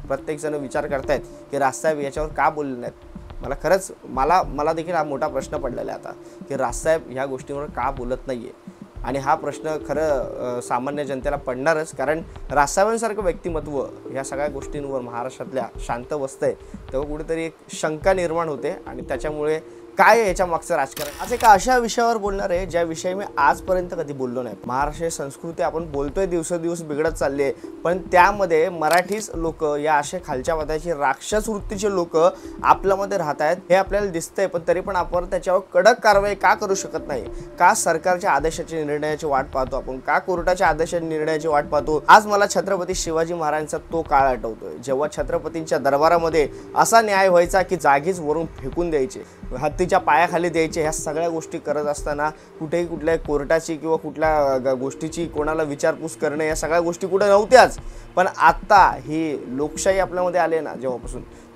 प्रत्येकजण विचार करतायत की राजसाहेब याच्यावर का बोलले नाहीत। मला खरंच मला देखील हा मोठा प्रश्न पडलेला आहे आता की राजसाहेब ह्या गोष्टींवर का बोलत नाही आहे। आणि हा प्रश्न खरं सामान्य जनतेला पडणारच, कारण राजसाहेबांसारखं व्यक्तिमत्व ह्या सगळ्या गोष्टींवर महाराष्ट्रातल्या शांत बसतंय तेव्हा कुठेतरी एक शंका निर्माण होते। आणि त्याच्यामुळे काय आहे याच्या मागचं राजकारण, आज एका अशा विषयावर बोलणार आहे ज्या विषयी मी आजपर्यंत कधी बोललो नाही। महाराष्ट्रीय संस्कृती आपण बोलतोय दिवसेंदिवस बिघडत चालली आहे, पण त्यामध्ये मराठीच लोक या अशा खालच्या पदाची राक्षस वृत्तीचे लोक आपल्यामध्ये राहत आहेत हे आपल्याला दिसतंय। पण तरी पण आपण त्याच्यावर कडक कारवाई का करू शकत नाही? का सरकारच्या आदेशाची निर्णयाची वाट पाहतो आपण? का कोर्टाच्या आदेशाची निर्णयाची वाट पाहतो? आज मला छत्रपती शिवाजी महाराजांचा तो काळ आठवतोय जेव्हा छत्रपतींच्या दरबारामध्ये असा न्याय व्हायचा की जागीच वरून फेकून द्यायचे, हत्तीच्या पायाखाली द्यायचे। ह्या सगळ्या गोष्टी करत असताना कुठेही कुठल्या कोर्टाची किंवा कुठल्या गोष्टीची कोणाला विचारपूस करणे या सगळ्या गोष्टी कुठे नव्हत्याच। पण आता ही लोकशाही आपल्यामध्ये आली ना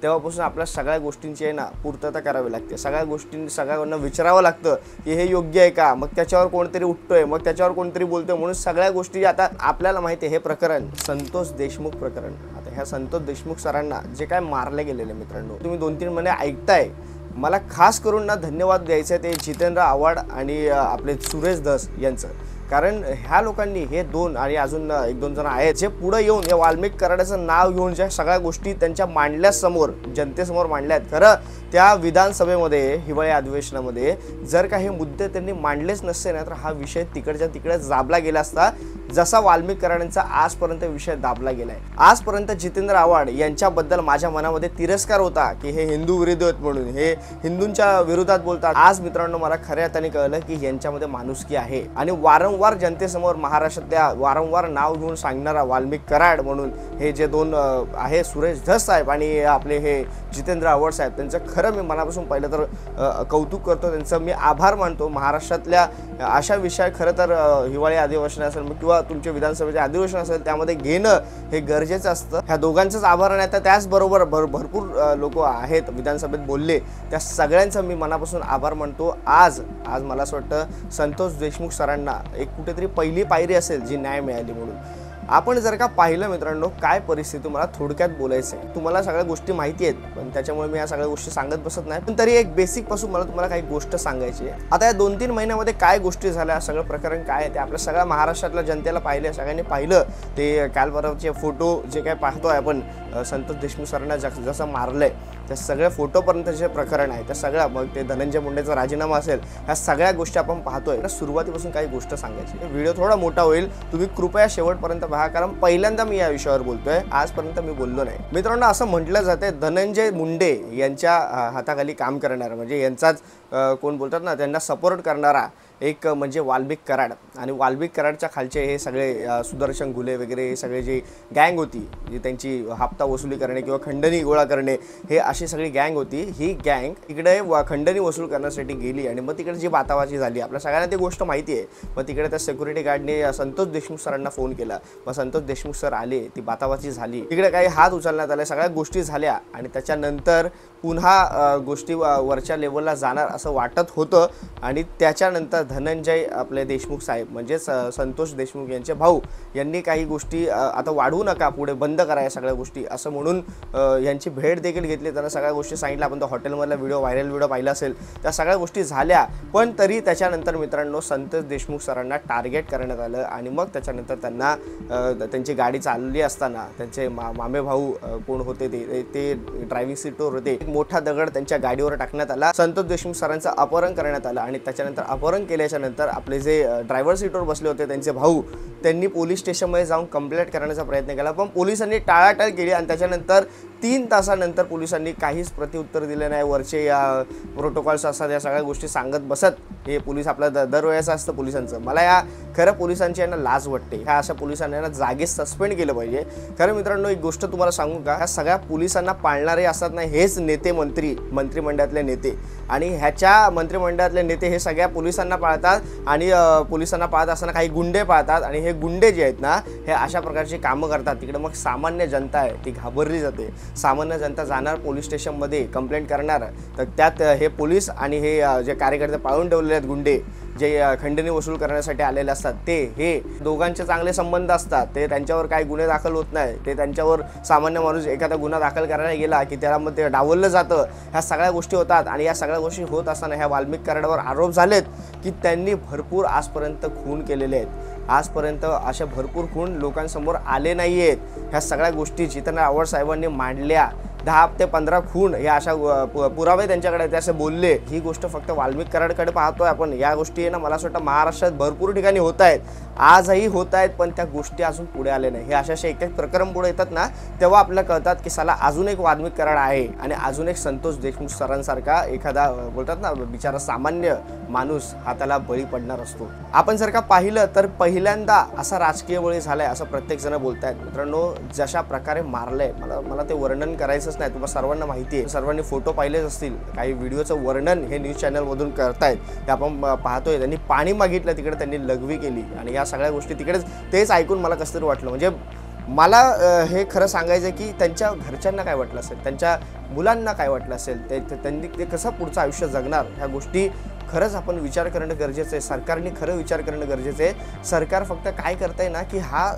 तेव्हापासून आपल्या सगळ्या गोष्टींची आहे ना पूर्तता करावी लागते। सगळ्यांना विचारावं लागतं की हे योग्य आहे का, मग त्याच्यावर कोणतरी उठतोय, मग त्याच्यावर कोणतरी बोलतोय। म्हणून सगळ्या गोष्टी आता आपल्याला माहिती आहे। हे प्रकरण संतोष देशमुख प्रकरण, आता ह्या संतोष देशमुख सरांना जे काय मारले गेलेले मित्रांनो, तुम्ही 2-3 महिने ऐकताय, मला खास करून ना धन्यवाद द्यायचे ते जितेंद्र आव्हाड आणि आपले सुरेश धस यांचं। कारण ह्या लोकांनी हे 2 आणि अजून 1-2 जण आहेत जे पुढे येऊन या वाल्मिक कराडाचं नाव घेऊन ज्या सगळ्या गोष्टी त्यांच्या मांडल्यासमोर जनतेसमोर मांडल्या आहेत। खरं त्या विधानसभेमध्ये हिवाळी अधिवेशनामध्ये जर काही मुद्दे त्यांनी मांडलेच नसते ना तर हा विषय तिकडच्या तिकडे दाबला गेला असता, जसा वाल्मिक कराडांचा आजपर्यंत विषय दाबला गेलाय। आजपर्यंत जितेंद्र आव्हाड यांच्याबद्दल माझ्या मनामध्ये तिरस्कार होता की हे हिंदू विरोधी आहेत म्हणून, हे हिंदूंच्या विरोधात बोलतात। आज मित्रांनो मला खऱ्या अर्थाने कळलं की यांच्यामध्ये माणुसकी आहे। आणि वारंवार जनतेसमोर महाराष्ट्रातल्या वारंवार नाव घेऊन सांगणारा वाल्मिक कराड म्हणून हे जे 2 आहे सुरेश धस साहेब आणि आपले हे जितेंद्र आव्हाड साहेब, त्यांचं खरं मी मनापासून पहिलं तर कौतुक करतो, त्यांचं मी आभार मानतो। महाराष्ट्रातल्या अशा विषय खरं तर हिवाळी अधिवेशन असेल किंवा तुमचे विधानसभेचे अधिवेशन असेल त्यामध्ये घेणं हे गरजेचं असतं। ह्या दोघांचंच आभार नाही तर त्याचबरोबर भरपूर लोक आहेत विधानसभेत बोलले, त्या सगळ्यांचा मी मनापासून आभार मानतो। आज मला असं वाटतं संतोष देशमुख सरांना एक कुठेतरी पहिली पायरी असेल जी न्याय मिळाली म्हणून। आपण जर का पाहिलं मित्रांनो काय परिस्थिती, मला थोडक्यात बोलायचं आहे। तुम्हाला सगळ्या गोष्टी माहिती आहेत पण त्याच्यामुळे मी या सगळ्या गोष्टी सांगत बसत नाही, पण तरी एक बेसिक पासून मला तुम्हाला काही गोष्ट सांगायची आहे। आता या 2-3 महिन्यामध्ये काय गोष्टी झाल्या, सगळं प्रकरण काय आहे ते आपल्या सगळ्या महाराष्ट्रातल्या जनतेला पाहिलं, सगळ्यांनी पाहिलं। ते काल परवाचे फोटो जे काय पाहतोय आपण संतोष देशमुख सरांना जसं मारलंय त्या सगळ्या फोटोपर्यंत जे प्रकरण आहे त्या सगळ्या, मग ते धनंजय मुंडेचा राजीनामा असेल, ह्या सगळ्या गोष्टी आपण पाहतोय। सुरुवातीपासून काही गोष्ट सांगायची, व्हिडिओ थोडा मोठा होईल, तुम्ही कृपया शेवटपर्यंत पहा, कारण पहिल्यांदा मी या विषयावर बोलतोय, आजपर्यंत मी बोललो नाही। मित्रांनो असं म्हटलं जाते धनंजय मुंडे यांच्या हाताखाली काम करणारा म्हणजे यांचाच कोण बोलतात ना त्यांना सपोर्ट करणारा एक म्हणजे वाल्मिक कराड, आणि वाल्मिक कराडच्या खालचे हे सगळे सुदर्शन घुले वगैरे हे सगळे जी गँग होती जी त्यांची हप्ता वसुली करणे किंवा खंडणी गोळा करणे हे अशी सगळी गँग होती। ही गँग इकडे खंडणी वसूल करण्यासाठी गेली आणि मग तिकडे जी बाताबाजी झाली आपल्या सगळ्यांना ती गोष्ट माहिती आहे। मग तिकडे त्या सिक्युरिटी गार्डने संतोष देशमुख सरांना फोन केला, मग संतोष देशमुख सर आले, ती बाताबाजी झाली, तिकडे काही हात उचलण्यात आले, सगळ्या गोष्टी झाल्या आणि त्याच्यानंतर पुन्हा गोष्टी वरच्या लेवलला जाणार असं वाटत होतं। आणि त्याच्यानंतर धनंजय आपले देशमुख साहेब म्हणजे संतोष देशमुख यांचे भाऊ यांनी काही गोष्टी आता वाढवू नका, पुढे बंद करा या सगळ्या गोष्टी असं म्हणून यांची भेट देखील घेतली, त्यांना सगळ्या गोष्टी सांगितल्या। आपण तो हॉटेलमधला व्हायरल व्हिडिओ पाहिला असेल, त्या सगळ्या गोष्टी झाल्या। पण तरी त्याच्यानंतर मित्रांनो संतोष देशमुख सरांना टार्गेट करण्यात आलं आणि मग त्याच्यानंतर त्यांना त्यांची गाडी चालली असताना त्यांचे मामे भाऊ कोण होते ते ड्रायव्हिंग सीटवर होते, मोठा दगड त्यांच्या गाडीवर टाकण्यात आला, संतोष देशमुख सरांचं अपहरण करण्यात आलं। आणि त्याच्यानंतर अपहरण केल्याच्या नंतर आपले जे ड्रायव्हर सीटवर बसले होते त्यांचे भाऊ त्यांनी पोलीस स्टेशनमध्ये जाऊन कंप्लेंट करण्याचा प्रयत्न केला, पण पोलिसांनी टाळाटाळ केली। आणि त्याच्यानंतर 3 तासानंतर पोलिसांनी काहीच प्रत्युत्तर दिले नाही। वरचे या प्रोटोकॉल्स असतात या सगळ्या गोष्टी सांगत बसत, हे पोलीस आपल्या दरवेळेस असतं पोलिसांचं। मला या खरं पोलिसांची यांना लाज वाटते, ह्या अशा पोलिसांना यांना जागेच सस्पेंड केलं पाहिजे। खरं मित्रांनो एक गोष्ट तुम्हाला सांगू का, ह्या सगळ्या पोलिसांना पाळणारे असतात ना हेच नेते, मंत्रिमंडळातले नेते, आणि ह्याच्या मंत्रिमंडळातले नेते हे सगळ्या पोलिसांना पाळतात आणि पोलिसांना पाळत असताना काही गुंडे पाळतात आणि हे गुंडे जे आहेत ना हे अशा प्रकारची कामं करतात। तिकडे मग सामान्य जनता आहे ती घाबरली जाते, सामान्य जनता जाणार पोलीस स्टेशनमध्ये कंप्लेंट करणार, तर त्यात हे पोलीस आणि हे जे कार्यकर्ते पाळून ठेवलेले आहेत गुंडे जे खंडणी वसूल करण्यासाठी आलेले असतात ते, हे दोघांचे चांगले संबंध असतात, ते त्यांच्यावर काही गुन्हे दाखल होत नाही, ते त्यांच्यावर सामान्य माणूस एखादा गुन्हा दाखल करायला गेला की त्याला मग ते डावललं जातं, ह्या सगळ्या गोष्टी होतात. आणि या सगळ्या गोष्टी होत असताना ह्या वाल्मिक कराडावर आरोप झालेत की त्यांनी भरपूर आजपर्यंत खून केलेले आहेत. आजपर्यंत अशा भरपूर खून लोकांसमोर आले नाही आहेत. ह्या सगळ्या गोष्टी जितेंद्र आव्हाड साहेबांनी मांडल्या, 10 ते 15 खून या अशा पुरावे त्यांच्याकडे ते असे बोलले. ही गोष्ट फक्त वाल्मिक कराडकडे पाहतोय आपण. या गोष्टी आहे ना, मला असं वाटतं महाराष्ट्रात भरपूर ठिकाणी होत आहेत, आजही होत आहेत, पण त्या गोष्टी अजून पुढे आले नाही. हे अशा एक एक प्रकरण पुढे येतात ना, तेव्हा आपल्याला कळतात की साला अजून एक वाल्मिक कराड आहे आणि अजून एक संतोष देशमुख सरांसारखा एखादा बोलतात ना बिचारा सामान्य माणूस हा त्याला बळी पडणार असतो. आपण जर का पाहिलं तर पहिल्यांदा असा राजकीय बळी झालाय असं प्रत्येक जण बोलतायत. मित्रांनो, जशा प्रकारे मारलंय, मला ते वर्णन करायचंच नाही, तुम्हाला सर्वांना माहिती आहे, सर्वांनी फोटो पाहिलेच असतील, काही व्हिडिओचं वर्णन हे न्यूज चॅनलमधून करतायत, हे आपण पाहतोय. त्यांनी पाणी मागितलं, तिकडे त्यांनी लघवी केली आणि या सगळ्या गोष्टी तिकडेच. तेच ऐकून मला कसं तरी वाटलं. म्हणजे मला हे खरं सांगायचं की त्यांच्या घरच्यांना काय वाटलं असेल, त्यांच्या मुलांना काय वाटलं असेल, त्यांनी ते कसं पुढचं आयुष्य जगणार, ह्या गोष्टी खरंच आपण विचार करणं गरजेचं आहे. सरकारने खरं विचार करणं गरजेचं आहे. सरकार फक्त काय करतंय ना की हा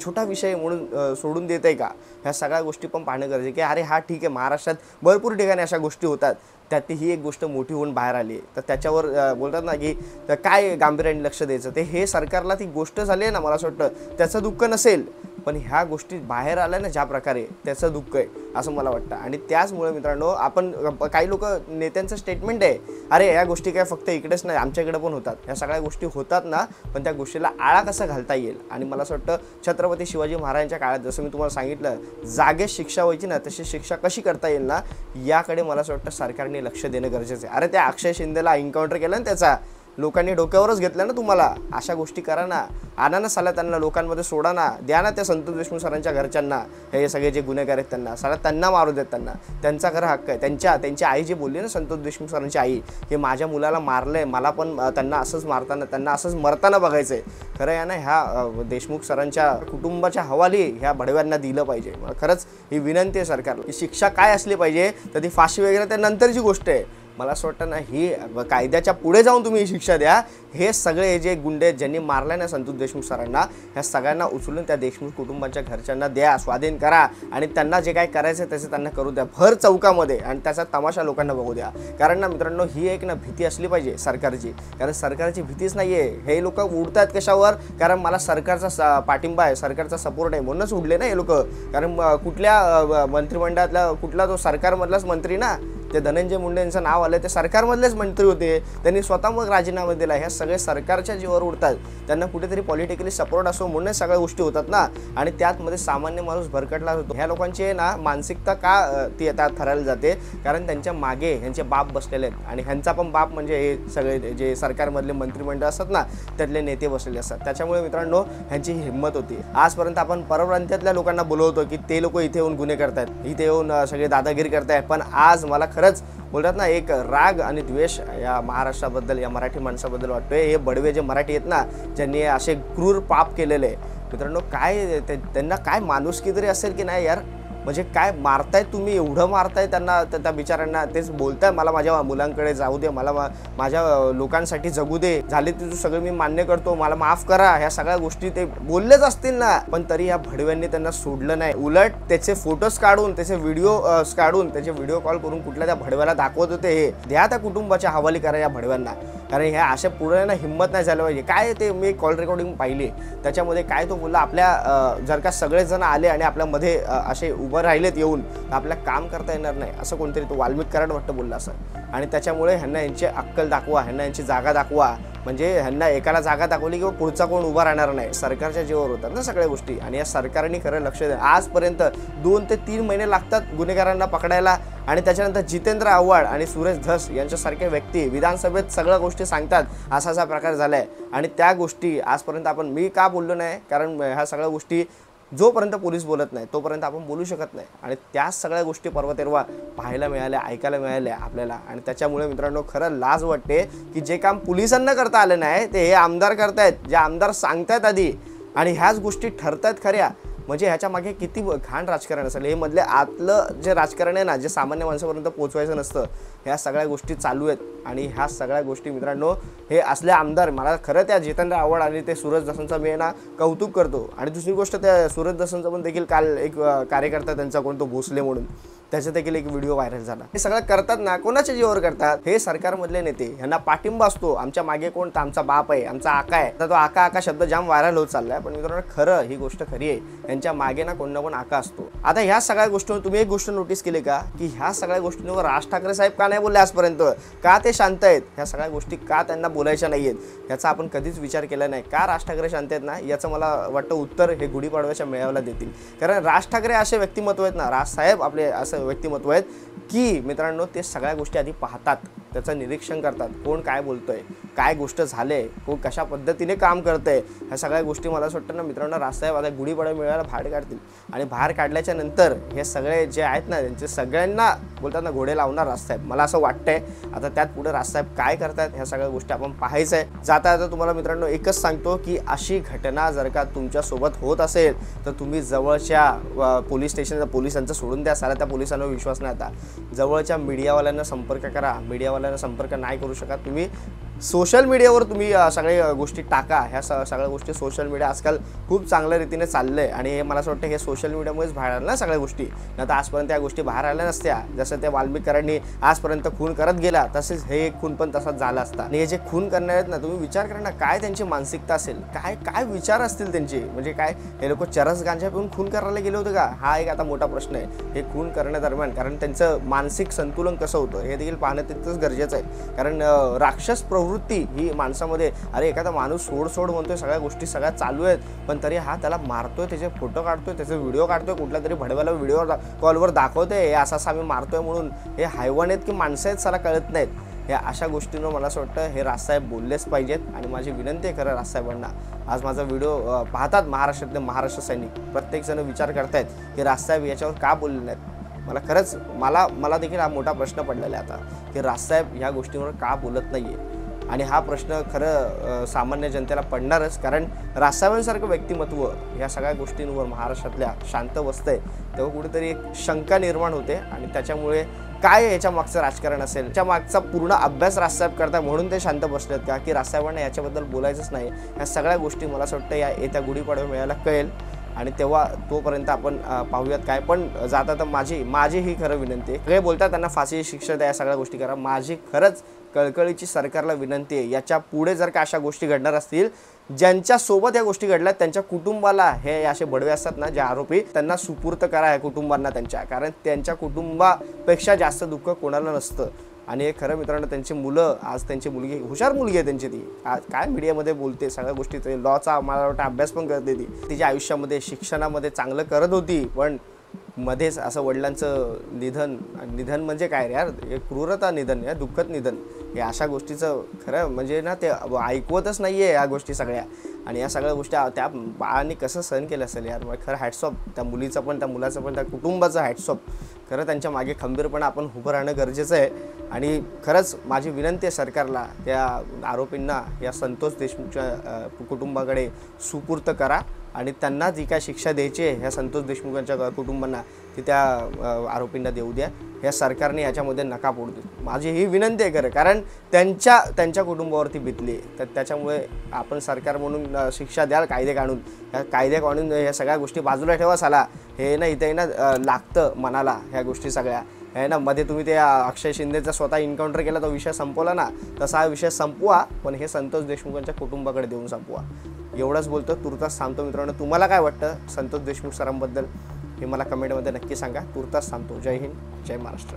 छोटा विषय म्हणून सोडून देत आहे का, ह्या सगळ्या गोष्टी पण पाहणं गरजेचं आहे की अरे हा ठीक आहे, महाराष्ट्रात भरपूर ठिकाणी अशा गोष्टी होतात, त्यात ही एक गोष्ट मोठी होऊन बाहेर आली आहे, तर त्याच्यावर बोलतात ना की काय गांभीर्याने लक्ष द्यायचं. ते हे सरकारला ती गोष्ट झाली आहे ना, मला असं वाटतं त्याचं दुःख नसेल, पण ह्या गोष्टी बाहेर आल्या ना ज्या प्रकारे, त्याचं दुःख आहे असं मला वाटतं. आणि त्याचमुळे मित्रांनो, आपण काही लोक नेत्यांचं स्टेटमेंट आहे, अरे या गोष्टी काय फक्त इकडेच नाही आमच्याकडे पण होतात, ह्या सगळ्या गोष्टी होतात ना, पण त्या गोष्टीला आळा कसा घालता येईल. आणि मला असं वाटतं छत्रपती शिवाजी महाराजांच्या काळात जसं मी तुम्हाला सांगितलं जागेत शिक्षा व्हायची ना, तशी शिक्षा कशी करता येईल ना, याकडे मला असं वाटतं सरकारने लक्ष देणं गरजेचं आहे. अरे त्या अक्षय शिंदेला एन्काउंटर केलं ना, त्याचा लोकांनी डोक्यावरच घेतलं ना, तुम्हाला अशा गोष्टी करा ना, आणा ना साला त्यांना लोकांमध्ये सोडा ना, द्या ना त्या संतोष देशमुख सरांच्या घरच्यांना, हे सगळे जे गुन्हेगार आहेत त्यांना साला त्यांना मारू देत, त्यांचा खरं हक्क आहे. त्यांची आई जी बोलली ना, संतोष देशमुख सरांची आई, हे माझ्या मुलाला मारलंय, मला पण त्यांना असंच मारताना, त्यांना असंच मरताना बघायचं आहे. खरं आहे ना, ह्या देशमुख सरांच्या कुटुंबाच्या हवाली ह्या भडव्यांना दिलं पाहिजे. खरंच ही विनंती आहे सरकारला की शिक्षा काय असली पाहिजे, तर ती फाशी वगैरे त्यानंतरची गोष्ट आहे. मला असं वाटतं ना, ही कायद्याच्या पुढे जाऊन तुम्ही शिक्षा द्या. हे सगळे जे गुंडे ज्यांनी मारले ना संतोष देशमुख सरांना, ह्या सगळ्यांना उचलून त्या देशमुख कुटुंबाच्या घरच्यांना द्या, स्वाधीन करा आणि त्यांना जे काय करायचं त्याचं त्यांना करू द्या भर चौकामध्ये, आणि त्याचा तमाशा लोकांना बघू द्या. कारण ना मित्रांनो, ही एक ना भीती असली पाहिजे सरकारची, कारण सरकारची भीतीच नाही आहे. हे लोक उडतात कशावर, कारण मला सरकारचा पाठिंबा आहे, सरकारचा सपोर्ट आहे म्हणूनच उडले ना हे लोक. कारण कुठल्या मंत्रिमंडळातला कुठला तो सरकारमधलाच मंत्री ना, ते धनंजय मुंडे यांचं नाव आलं, ते सरकारमधलेच मंत्री होते, त्यांनी स्वतः मग राजीनामा दिला. ह्या सगळे सरकारच्या जीवावर उडतात, त्यांना कुठेतरी पॉलिटिकली सपोर्ट असो म्हणून सगळ्या गोष्टी होतात ना, आणि त्यातमध्ये सामान्य माणूस भरकटला होतो. ह्या लोकांची ना मानसिकता का ती आता ठरायला जाते, कारण त्यांच्या मागे ह्यांचे बाप बसलेले आहेत, आणि ह्यांचा पण बाप म्हणजे हे सगळे जे सरकारमधले मंत्रिमंडळ असतात ना, त्यातले नेते बसलेले असतात. त्याच्यामुळे मित्रांनो, ह्यांची हिंमत होती. आजपर्यंत आपण परप्रांतातल्या लोकांना बोलवतो की ते लोक इथे येऊन गुन्हे करतायत, इथे येऊन सगळे दादागिरी करतायत, पण आज मला खरंच बोलतात ना, एक राग आणि द्वेष या महाराष्ट्राबद्दल, या मराठी माणसाबद्दल वाटतोय. हे बडवे जे मराठी आहेत ना, ज्यांनी असे क्रूर पाप केलेले, मित्रांनो, काय त्यांना काय माणुसकी तरी असेल की नाही यार. म्हणजे काय मारताय तुम्ही, एवढं मारताय त्यांना, त्या बिचारांना. तेच बोलताय मला माझ्या मुलांकडे जाऊ दे, मला माझ्या लोकांसाठी जगू दे, झाले तुझं सगळं मी मान्य करतो, मला माफ करा, ह्या सगळ्या गोष्टी ते बोललेच असतील ना, पण तरी ह्या भडव्यांनी त्यांना सोडलं नाही. उलट त्याचे फोटोज काढून, त्याचे व्हिडिओ काढून, त्याचे व्हिडिओ कॉल करून कुठल्या त्या भडव्याला दाखवत होते. हे द्या त्या कुटुंबाच्या हवाली करा या भडव्यांना, कारण ह्या अशा पुढे ना हिंमत नाही झाली पाहिजे. काय ते मी कॉल रेकॉर्डिंग पाहिली, त्याच्यामध्ये काय तो बोलला, आपल्या जर का सगळेजण आले आणि आपल्यामध्ये असे उभं राहिलेत येऊन, तर आपल्याला काम करता येणार नाही, असं कोणतरी तो वाल्मिक कराड वाटतं बोलला असं. आणि त्याच्यामुळे ह्यांना यांची अक्कल दाखवा, ह्यांना यांची जागा दाखवा, म्हणजे ह्यांना एकाला जागा दाखवली किंवा पुढचा कोण उभा राहणार नाही. सरकारच्या जीवावर होतात ना सगळ्या गोष्टी, आणि या सरकारने खरं लक्ष द्या. आजपर्यंत 2 ते 3 महिने लागतात गुन्हेगारांना पकडायला, आणि त्याच्यानंतर जितेंद्र आव्हाड आणि सुरेश धस यांच्यासारखे व्यक्ती विधानसभेत सगळ्या गोष्टी सांगतात, असा प्रकार झालाय. आणि त्या गोष्टी आजपर्यंत मी का बोललो नाही, कारण ह्या सगळ्या गोष्टी जोपर्यंत पोलीस बोलत नाही तोपर्यंत आपण बोलू शकत नाही, आणि त्याच सगळ्या गोष्टी परवा पाहायला मिळाल्या, ऐकायला मिळाल्या आपल्याला. आणि त्याच्यामुळे मित्रांनो, खरं लाज वाटते की जे काम पोलिसांना करता आलं नाही, ते हे आमदार करतायत, जे आमदार सांगतायत आधी, आणि ह्याच गोष्टी ठरतायत खऱ्या. म्हणजे ह्याच्या मागे किती घाण राजकारण असेल, हे मधले आतलं जे राजकारण आहे ना, जे सामान्य माणसापर्यंत पोहोचवायचं नसतं, ह्या सगळ्या गोष्टी चालू आहेत. आणि ह्या सगळ्या गोष्टी मित्रांनो, हे असले आमदार, मला खरं त्या जितेंद्र आव्हाड आणि ते सूरज दसांचं मी ना कौतुक करतो. आणि दुसरी गोष्ट, त्या सूरज दसांचं पण देखील काल एक कार्यकर्ता त्यांचा कोणतो भोसले म्हणून, त्याचा देखील एक व्हिडिओ व्हायरल झाला. हे सगळं करतात ना, कोणाच्या जीवावर करतात? हे सरकारमधले नेते, ह्यांना पाठिंबा असतो. आमच्या मागे कोण? तर आमचा बाप आहे, आमचा आका आहे. तर तो आका आका शब्द जाम व्हायरल होत चाललाय, पण मित्रांनो खरं ही गोष्ट खरी आहे, यांच्या मागे ना कोण ना कोण आका असतो. आता ह्या सगळ्या गोष्टींवर तुम्ही एक गोष्ट नोटीस केली का, की ह्या सगळ्या गोष्टींवर राज ठाकरे साहेब का नाही बोलले आजपर्यंत? का ते शांत आहेत? ह्या सगळ्या गोष्टी का त्यांना बोलायच्या नाहीयेत? याचा आपण कधीच विचार केला नाही. का राज ठाकरे शांत आहेत ना, याचं मला वाटतं उत्तर हे गुढीपाडव्याच्या मेळाव्याला देतील. कारण राज ठाकरे असे व्यक्तिमत्व आहेत ना, राज साहेब आपले असं व्यक्तिमत्व आहेत की मित्रांनो, ते सगळ्या गोष्टी आधी पाहतात, त्याचं निरीक्षण करतात. कोण काय बोलतोय, काय गोष्ट झाले, कोण कशा पद्धतीने काम करतंय, ह्या सगळ्या गोष्टी मला असं वाटतं ना मित्रांनो, राजसाहेब आता गुढीपाडवा मेळाव्याला बाहेर काढतील. आणि बाहेर काढल्याच्या नंतर हे सगळे जे आहेत ना, त्यांचे सगळ्यांना बोलतात ना घोडे लावणार राजसाहेब, मला असं वाटतंय. आता त्यात पुढे राजसाहेब काय करतात, ह्या सगळ्या गोष्टी आपण पाहायचं आहे. जाता जाता तुम्हाला मित्रांनो एकच सांगतो की अशी घटना जर का तुमच्यासोबत होत असेल तर तुम्ही जवळच्या पोलीस स्टेशन, पोलिसांचं सोडून द्या, सारा त्या पोलिसांवर विश्वास नाही. आता जवळच्या मीडियावाल्यांना संपर्क करा. मीडियावाल्यांना संपर्क नाही करू शकत तुम्ही, सोशल मीडियावर तुम्ही सगळ्या गोष्टी टाका. ह्या सगळ्या गोष्टी सोशल मीडिया आजकाल खूप चांगल्या रीतीने चाललं आहे. आणि हे मला असं वाटतं हे सोशल मीडियामुळेच बाहेर आलं ना सगळ्या गोष्टी, नाही तर आजपर्यंत या गोष्टी बाहेर आल्या नसत्या. जसं त्या वाल्मिकांनी आजपर्यंत खून करत गेला, तसेच हे एक खून पण तसाच झाला असता. आणि हे जे खून करणार आहेत ना, तुम्ही विचार करा ना, काय त्यांची मानसिकता असेल, काय काय विचार असतील त्यांचे. म्हणजे काय हे लोक चरस गांजा पिऊन खून करायला गेले होते का? हा एक आता मोठा प्रश्न आहे हे खून करण्यादरम्यान. कारण त्यांचं मानसिक संतुलन कसं होतं हे देखील पाहणं तितकंच गरजेचं आहे. कारण राक्षस प्रवृत्ती ही माणसामध्ये, अरे एखादा माणूस सोड म्हणतोय, सगळ्या गोष्टी सगळ्या चालू आहेत, पण तरी हा त्याला मारतोय, त्याचे फोटो काढतोय, त्याचे व्हिडिओ काढतोय, कुठल्या तरी भडव्याला व्हिडिओ कॉलवर दाखवतोय हे असं आम्ही मारतोय म्हणून. हे हैवान आहेत की माणसं आहेत, साला कळत नाहीत. या अशा गोष्टींवर मला असं वाटतं हे राजसाहेब बोललेच पाहिजेत. आणि माझी विनंती आहे खरं राजसाहेबांना, आज माझा व्हिडिओ पाहतात महाराष्ट्रातले महाराष्ट्र सैनिक, प्रत्येकजण विचार करतायत की राजसाहेब याच्यावर का बोलले नाहीत. मला खरंच मला देखील हा मोठा प्रश्न पडलेला आहे आता की राजसाहेब ह्या गोष्टींवर का बोलत नाही आहे. आणि हा प्रश्न खरं सामान्य जनतेला पडणारच, कारण राजसाहेबांसारखं व्यक्तिमत्व ह्या सगळ्या गोष्टींवर महाराष्ट्रातल्या शांत बसतंय तेव्हा कुठेतरी एक शंका निर्माण होते. आणि त्याच्यामुळे काय याच्या मागचं राजकारण असेल, याच्या मागचा पूर्ण अभ्यास राजसाहेब करता म्हणून ते शांत बसलेत का, की राजसाहेबांना याच्याबद्दल बोलायचंच नाही. ह्या सगळ्या गोष्टी मला असं वाटतं या येत्या गुढीपाडव्या मेळाव्याला कळेल. आणि तेव्हा तोपर्यंत आपण पाहूयात काय. पण जाता तर माझी ही खरं विनंती आहे, सगळे बोलतात त्यांना फाशीची शिक्षा द्या, या सगळ्या गोष्टी करा. माझी खरंच कळकळीची सरकारला विनंती आहे, याच्या पुढे जर का अशा गोष्टी घडणार असतील, ज्यांच्यासोबत या गोष्टी घडल्यात त्यांच्या कुटुंबाला, हे असे बडवे असतात ना जे आरोपी, त्यांना सुपूर्त करा या कुटुंबांना त्यांच्या. कारण त्यांच्या कुटुंबापेक्षा जास्त दुःख कोणाला नसतं. आणि हे खरं मित्रांनो, त्यांची मुलं, आज त्यांची मुलगी, हुशार मुलगी आहे त्यांची, ती आज काय मीडियामध्ये बोलते, सगळ्या गोष्टी लॉचा मला वाटतं अभ्यास पण करते. ती तिच्या आयुष्यामध्ये शिक्षणामध्ये चांगलं करत होती, पण मध्येच असं वडिलांचं निधन म्हणजे काय रे यार, हे क्रूरता निधन, या दुःखद निधन, हे अशा गोष्टीचं खरं म्हणजे ना ते ऐकवतच नाही आहे या गोष्टी सगळ्या. आणि या सगळ्या गोष्टी त्या बाळांनी कसं सहन केलं असेल यार. मग खरं हॅट्सऑफ त्या मुलीचं पण, त्या मुलाचं पण, त्या कुटुंबाचं हॅट्सऑफ. खरं त्यांच्या मागे खंबीरपणे आपण उभं राहणं गरजेचं आहे. आणि खरंच माझी विनंती आहे सरकारला, त्या आरोपींना या संतोष देशमुखच्या कुटुंबाकडे सुपूर्त करा. आणि त्यांना जी काय शिक्षा द्यायची आहे ह्या संतोष देशमुखांच्या कुटुंबांना, ती त्या आरोपींना देऊ द्या. ह्या सरकारने याच्यामध्ये नका पडू दे, माझी ही विनंती आहे खरं. कारण त्यांच्या कुटुंबावरती बितली, तर त्याच्यामुळे आपण सरकार म्हणून शिक्षा द्याल कायदे काढून. ह्या कायदे काढून ह्या सगळ्या गोष्टी बाजूला ठेवा. साला हे ना इथे ना लागतं मनाला ह्या गोष्टी सगळ्या. आहे ना, मध्ये तुम्ही ते अक्षय शिंदेचा स्वतः एन्काउंटर केला, तो विषय संपवला ना, तसा हा विषय संपवा, पण हे संतोष देशमुखांच्या कुटुंबाकडे देऊन संपवा. एवढंच बोलतो, तुर्तास थांबतो. मित्रांनो, तुम्हाला काय वाटतं संतोष देशमुख सरांबद्दल हे मला कमेंटमध्ये नक्की सांगा. तुर्तास थांबतो. जय हिंद, जय महाराष्ट्र.